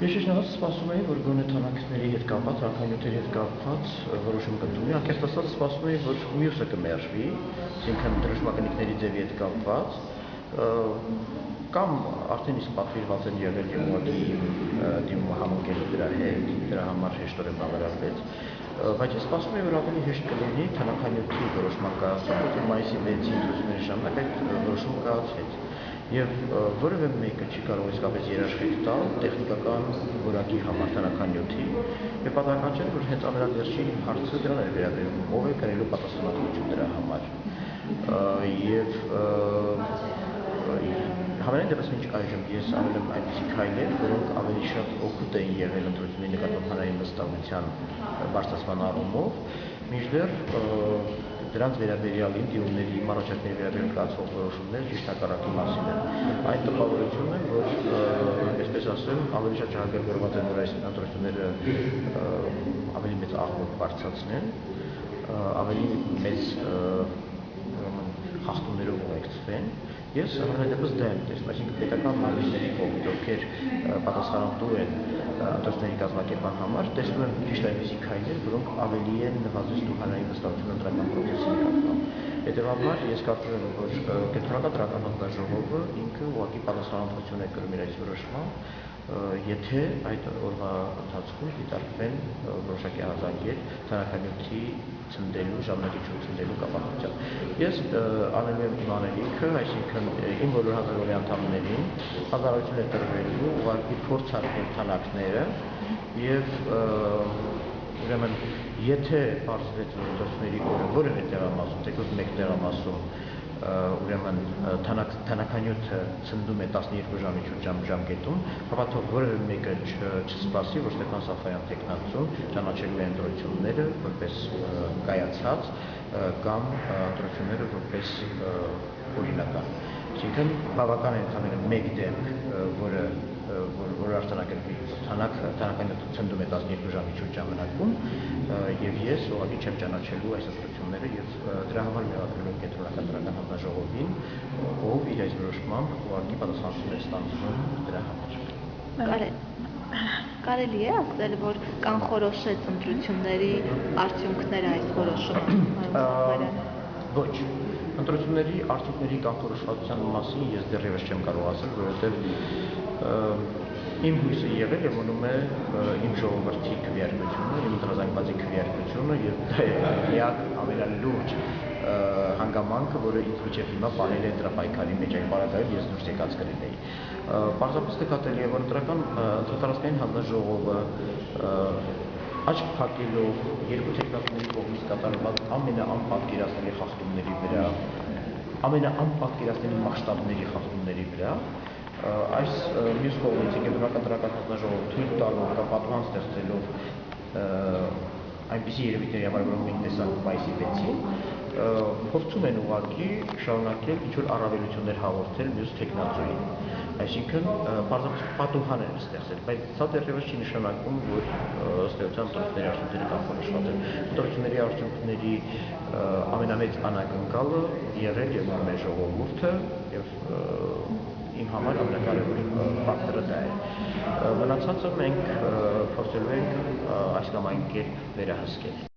Ես շնորհակալ սպասում էի, որ գոնե թանաքների հետ կապված, հանքանյութերի հետ կապված որոշում կընդունի, անկեղծ ասած սպասում էի, որ մյուսը կմերժվի, այսինքն դրոշմակնիկների ձևի հետ կապված, կամ արդեն իսկ պատվիրված են եղել եւ ուղղակի դիմումը համընկել դրա հետ, դրա համար հեշտորեն բավարարվեց, բայց ես սպասում էի, որ ավելի հեշտ կլինի թանաքանյութի որոշման կայացումը, որտեղ մայիսի 6-ի ընտրությունների ժամանակ այդ որոշումը կայացվեց։ Եվ որևէ մեկը չի կարող իսկապես երաշխիք տալ տեխնիկական որակի համար թանաքանյութի, եւ պատահական չէ, որ հենց ամենավերջին հարցը դրան էր վերաբերում, ով է կրելու պատասխանատվություն դրա համար։ Եվ Համենայն դեպս մինչ այժմ ես անել եմ այնպիսի քայլեր, որոնք ավելի շատ օգուտ էին եղել ընտրությունների նկատմամբ հանրային վստահության բարձրացման առումով, մինչդեռ դրանց վերաբերյալ դիմումների, առաջարկների վերաբերյալ կայացվող որոշումները ճիշտ հակառակի մասին են։ Այն տպավորությունն է, որ այսպես ասեմ, ավելի շատ շահագրգռված են, որ այս ընտրությունները ավելի մեծ աղմուկ բարձրացնեն, ավելի մեծ խախտումներով ուղեկցվեն։ Ես համենայնդեպս դա եմ տեսնում, այսինքն պետական մարմինների կողմից, ովքեր պատասխանատու են ընտրությունների կազմակերպման համար, տեսնում եմ ճիշտ այնպիսի քայլեր, որոնք ավելի են նվազեցնում հանրային վստահությունը ընտրական պրոցեսի նկատմամբ։ Հետևաբար ես կարծում եմ, որ Կենտրոնական դրական հանձնաժողովը ինքը ուղղակի պատասխանատվություն է կրում իր այս որոշմամբ, եթե այդ օրվա ընթացքում դիտարկվեն որոշակի ահազանգեր թանաքանյութի ցնդելու, ժամանակի ցնդելու կապակցությամբ։ Ես անելու եմ իմ անելիքը, այսինքն իմ բոլոր հանձնաժողովի անդամներին հանրություն է տրվելու ուղղակի փորձարկել թանաքները եւ ուրեմն եթե պարզվեց, որ ընտրությունների օրը որևէ տեղամասում, թեկուզ մեկ տեղամասում ուրեմն թանաքանյութը ցնդում է 12 ժամի ժամկետում, ապա թող որևէ մեկը չսպասի, որ Ստեփան Սաֆարյան տեխնացուն ճանաչելու է ընտրությունները որպես կայացած կամ ընտրությունները որպես օրինական։ Այսինքն բավական է ընդամենը մեկ դեպք, որը արձանագրվի թանաքանյութը ցնդում է 12 ժամի ժամանակում, եւ ես ուղղակի չեմ ճանաչելու այս ընտրությունները եւ դրա համար մեղադրել եմ Կենտրոնական դրական հանձնաժողովին, ով իր այս որոշմամբ ուղղակի պատասխանատվություն է ստանձնում դրա համար։ Կարելի է ասել, որ կանխորոշեց ընտրությունների արդյունքները այս որոշումը։ Ոչ, ընտրությունների արդյունքների կանխորոշվածության մասին ես դեռևս չեմ կարող ասել, որովհետև իմ հույսը եղել է մնում է իմ ժողովրդի քվեարկությունը, իմ ընտրազանգվածի քվեարկությունը եւ դա է միակ ամենալուրջ հանգամանքը, որը ինձ միջև հիմա պարել է ընտրապայքարի մեջ, այն պարագայում ես դուրս եկած կրել էի։ Պարզապես նկատելի է, որ ընտրատարածքային հանձնաժողովը աչք փակելով երկու տեխնատների կողմից կատարված ամենաանպատկերացնելի խախտումների վրա, ամենաանպատկերացնելի մասշտաբների խախտումների վրա, այս մյուս կողմից Կենտրոնական դրական հանձնաժողովը թույլ տալով կամ պատուհան ստեղծելով այնպիսի երևույթների համար, որոնք մենք տեսանք մայիսի 6-ին, փորձում են ուղղակի շարունակել ինչ-որ առավելություններ հաղորդել մյուս տեխնացուին։ Այսինքն պարզապես պատուհան են ստեղծել, բայց սա դեռևս չի նշանակում, որ ըստ էության ընտրությունների արդյունքները կանխորոշված են։ Ընտրությունների արդյունքների ամենամեծ անակնկալը եղել եւ մնում է ժողովուրդը եւ իմ համար ամենակարևոր ֆակտորը դա է։ Մնացածը մենք փորձելու ենք այս կամ այն կերպ վերահսկել։